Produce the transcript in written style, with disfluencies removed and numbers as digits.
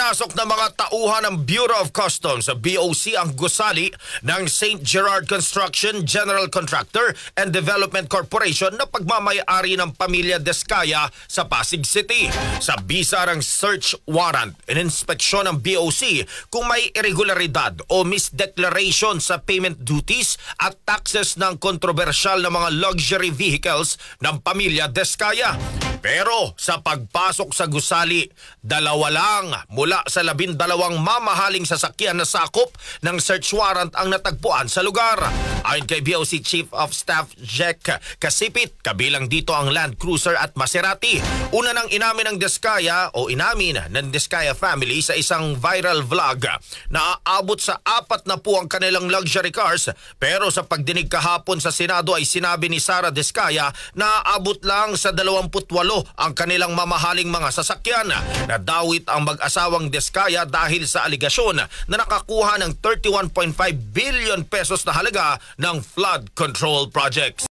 Pinasok ng mga tauhan ng Bureau of Customs sa BOC ang gusali ng St. Gerard Construction General Contractor and Development Corporation na pagmamay-ari ng pamilya Descaya sa Pasig City. Sa bisa ng search warrant, ininspeksyon ng BOC kung may irregularidad o misdeclaration sa payment duties at taxes ng kontrobersyal na mga luxury vehicles ng pamilya Descaya. Pero sa pagpasok sa gusali, 2 lang mula sa 12 mamahaling sasakyan na sakop ng search warrant ang natagpuan sa lugar. Ayon kay BOC Chief of Staff Jack Kasipit, kabilang dito ang Land Cruiser at Maserati. Una nang inamin ng Descaya family sa isang viral vlog na aabot sa 4 na po ang kanilang luxury cars, pero sa pagdinig kahapon sa Senado ay sinabi ni Sara Descaya na aabot lang sa 28 ang kanilang mamahaling mga sasakyan. Nadawit ang mag-asawang Descaya dahil sa aligasyon na nakakuha ng 31.5 billion pesos na halaga ng flood control projects.